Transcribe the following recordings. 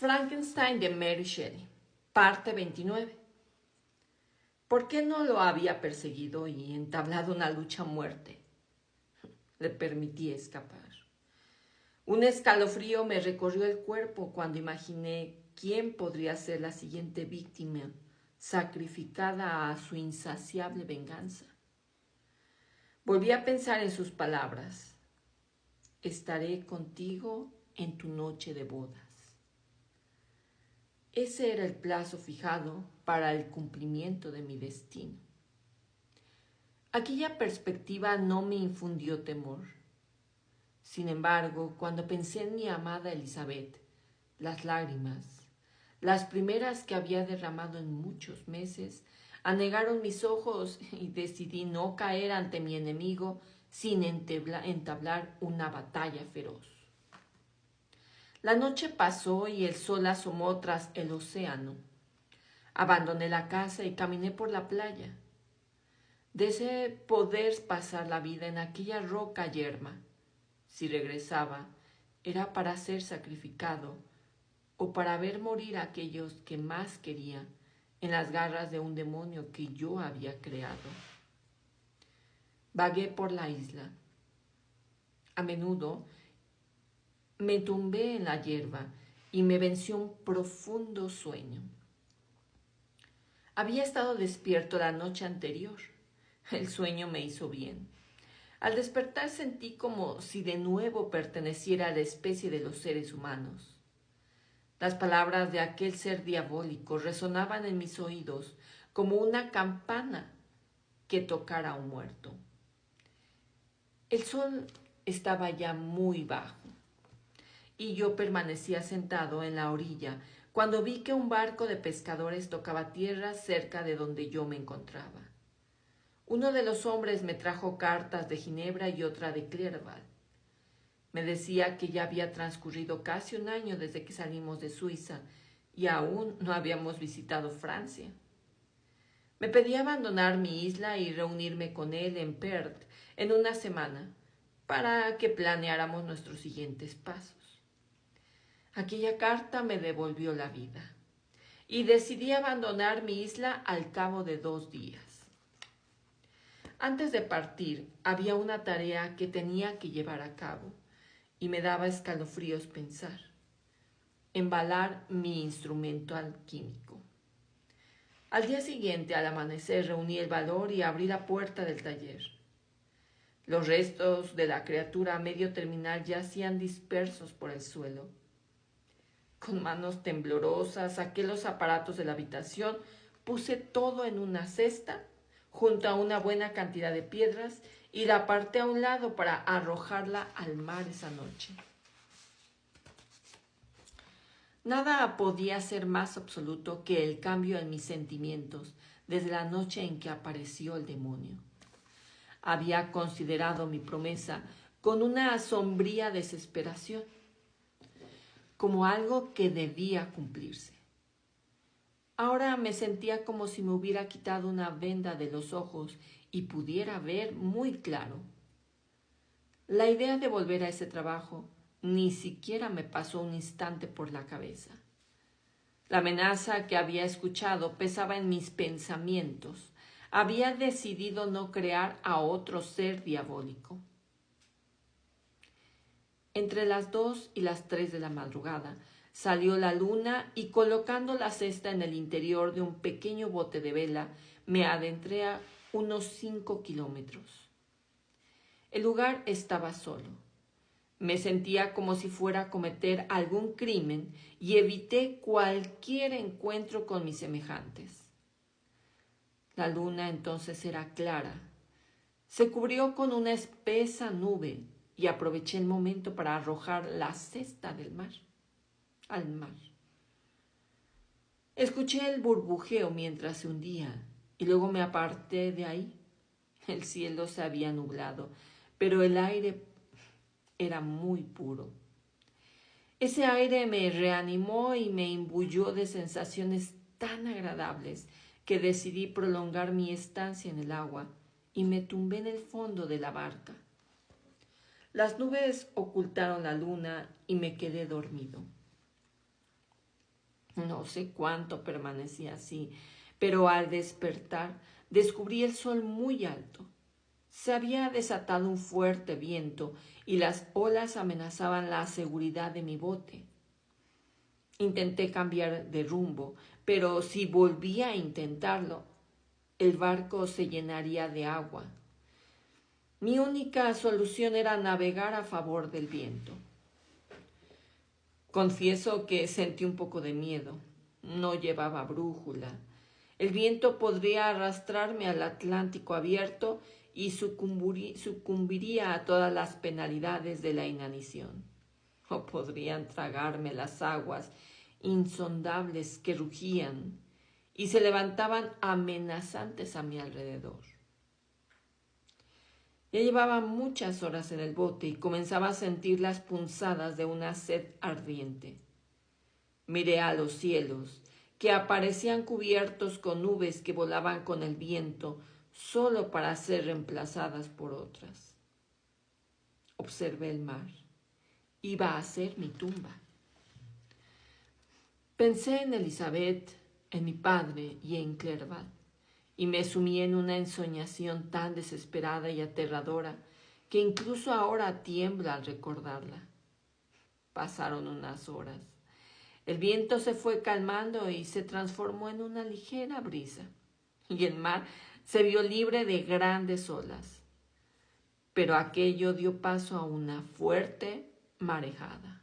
Frankenstein de Mary Shelley, parte 29. ¿Por qué no lo había perseguido y entablado una lucha a muerte? Le permití escapar. Un escalofrío me recorrió el cuerpo cuando imaginé quién podría ser la siguiente víctima sacrificada a su insaciable venganza. Volví a pensar en sus palabras. Estaré contigo en tu noche de bodas. Ese era el plazo fijado para el cumplimiento de mi destino. Aquella perspectiva no me infundió temor. Sin embargo, cuando pensé en mi amada Elizabeth, las lágrimas, las primeras que había derramado en muchos meses, anegaron mis ojos y decidí no caer ante mi enemigo sin entablar una batalla feroz. La noche pasó y el sol asomó tras el océano. Abandoné la casa y caminé por la playa. Deseé poder pasar la vida en aquella roca yerma. Si regresaba, era para ser sacrificado o para ver morir a aquellos que más quería en las garras de un demonio que yo había creado. Vagué por la isla. A menudo me tumbé en la hierba y me venció un profundo sueño. Había estado despierto la noche anterior. El sueño me hizo bien. Al despertar sentí como si de nuevo perteneciera a la especie de los seres humanos. Las palabras de aquel ser diabólico resonaban en mis oídos como una campana que tocara a un muerto. El sol estaba ya muy bajo y yo permanecía sentado en la orilla cuando vi que un barco de pescadores tocaba tierra cerca de donde yo me encontraba. Uno de los hombres me trajo cartas de Ginebra y otra de Clerval. Me decía que ya había transcurrido casi un año desde que salimos de Suiza y aún no habíamos visitado Francia. Me pedía abandonar mi isla y reunirme con él en Perth en una semana para que planeáramos nuestros siguientes pasos. Aquella carta me devolvió la vida y decidí abandonar mi isla al cabo de 2 días. Antes de partir, había una tarea que tenía que llevar a cabo y me daba escalofríos pensar. Embalar mi instrumento alquímico. Al día siguiente, al amanecer, reuní el valor y abrí la puerta del taller. Los restos de la criatura a medio terminar yacían dispersos por el suelo. Con manos temblorosas saqué los aparatos de la habitación, puse todo en una cesta junto a una buena cantidad de piedras y la aparté a un lado para arrojarla al mar esa noche. Nada podía ser más absoluto que el cambio en mis sentimientos desde la noche en que apareció el demonio. Había considerado mi promesa con una sombría desesperación, como algo que debía cumplirse. Ahora me sentía como si me hubiera quitado una venda de los ojos y pudiera ver muy claro. La idea de volver a ese trabajo ni siquiera me pasó un instante por la cabeza. La amenaza que había escuchado pesaba en mis pensamientos. Había decidido no crear a otro ser diabólico. Entre las 2 y las 3 de la madrugada salió la luna y colocando la cesta en el interior de un pequeño bote de vela, me adentré a unos 5 kilómetros. El lugar estaba solo. Me sentía como si fuera a cometer algún crimen y evité cualquier encuentro con mis semejantes. La luna entonces era clara. Se cubrió con una espesa nube y aproveché el momento para arrojar la cesta al mar. Escuché el burbujeo mientras se hundía y luego me aparté de ahí. El cielo se había nublado, pero el aire era muy puro. Ese aire me reanimó y me imbuyó de sensaciones tan agradables que decidí prolongar mi estancia en el agua y me tumbé en el fondo de la barca. Las nubes ocultaron la luna y me quedé dormido. No sé cuánto permanecí así, pero al despertar descubrí el sol muy alto. Se había desatado un fuerte viento y las olas amenazaban la seguridad de mi bote. Intenté cambiar de rumbo, pero si volvía a intentarlo, el barco se llenaría de agua. Mi única solución era navegar a favor del viento. Confieso que sentí un poco de miedo. No llevaba brújula. El viento podría arrastrarme al Atlántico abierto y sucumbiría a todas las penalidades de la inanición. O podrían tragarme las aguas insondables que rugían y se levantaban amenazantes a mi alrededor. Ya llevaba muchas horas en el bote y comenzaba a sentir las punzadas de una sed ardiente. Miré a los cielos, que aparecían cubiertos con nubes que volaban con el viento, solo para ser reemplazadas por otras. Observé el mar. Iba a ser mi tumba. Pensé en Elizabeth, en mi padre y en Clerval, y me sumí en una ensoñación tan desesperada y aterradora que incluso ahora tiembla al recordarla. Pasaron unas horas. El viento se fue calmando y se transformó en una ligera brisa, y el mar se vio libre de grandes olas. Pero aquello dio paso a una fuerte marejada.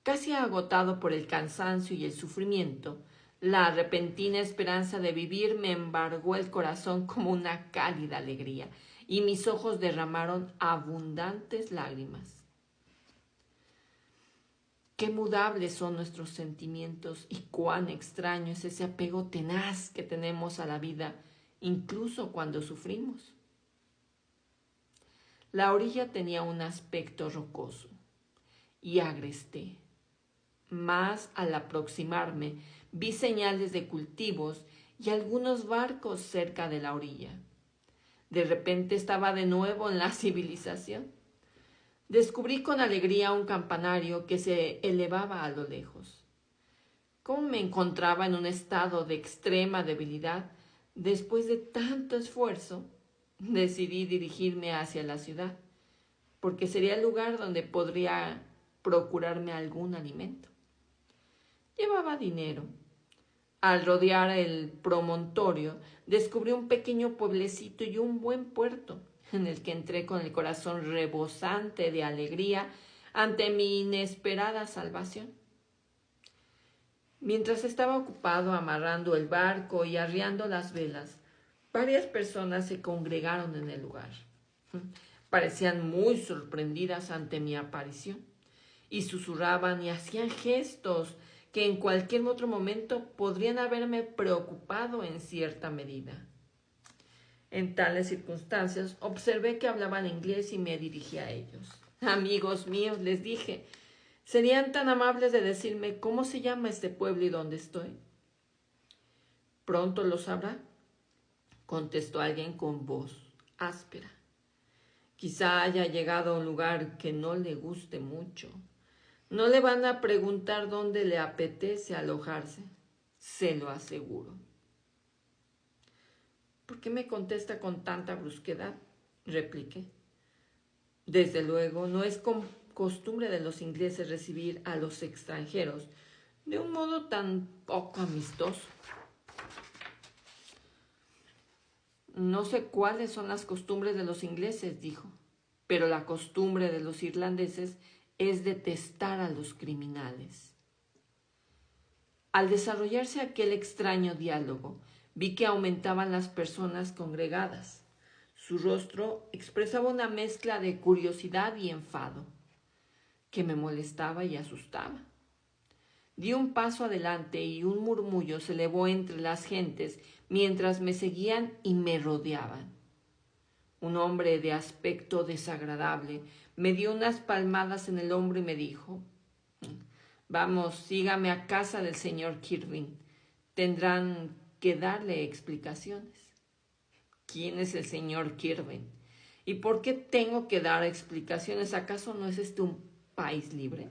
Casi agotado por el cansancio y el sufrimiento, la repentina esperanza de vivir me embargó el corazón como una cálida alegría, y mis ojos derramaron abundantes lágrimas. Qué mudables son nuestros sentimientos y cuán extraño es ese apego tenaz que tenemos a la vida, incluso cuando sufrimos. La orilla tenía un aspecto rocoso y agreste. Mas al aproximarme vi señales de cultivos y algunos barcos cerca de la orilla. De repente estaba de nuevo en la civilización. Descubrí con alegría un campanario que se elevaba a lo lejos. Como me encontraba en un estado de extrema debilidad, después de tanto esfuerzo, decidí dirigirme hacia la ciudad, porque sería el lugar donde podría procurarme algún alimento. Llevaba dinero. Al rodear el promontorio, descubrí un pequeño pueblecito y un buen puerto, en el que entré con el corazón rebosante de alegría ante mi inesperada salvación. Mientras estaba ocupado amarrando el barco y arriando las velas, varias personas se congregaron en el lugar. Parecían muy sorprendidas ante mi aparición y susurraban y hacían gestos que en cualquier otro momento podrían haberme preocupado en cierta medida. En tales circunstancias observé que hablaban inglés y me dirigí a ellos. Amigos míos, les dije, ¿serían tan amables de decirme cómo se llama este pueblo y dónde estoy? Pronto lo sabrá, contestó alguien con voz áspera. Quizá haya llegado a un lugar que no le guste mucho. No le van a preguntar dónde le apetece alojarse, se lo aseguro. ¿Por qué me contesta con tanta brusquedad?, repliqué. Desde luego, no es costumbre de los ingleses recibir a los extranjeros de un modo tan poco amistoso. No sé cuáles son las costumbres de los ingleses, dijo, pero la costumbre de los irlandeses es detestar a los criminales. Al desarrollarse aquel extraño diálogo, vi que aumentaban las personas congregadas. Su rostro expresaba una mezcla de curiosidad y enfado, que me molestaba y asustaba. Di un paso adelante y un murmullo se elevó entre las gentes mientras me seguían y me rodeaban. Un hombre de aspecto desagradable me dio unas palmadas en el hombro y me dijo: «Vamos, sígame a casa del señor Kirwin. Tendrán que darle explicaciones». ¿Quién es el señor Kirwin? ¿Y por qué tengo que dar explicaciones? ¿Acaso no es este un país libre?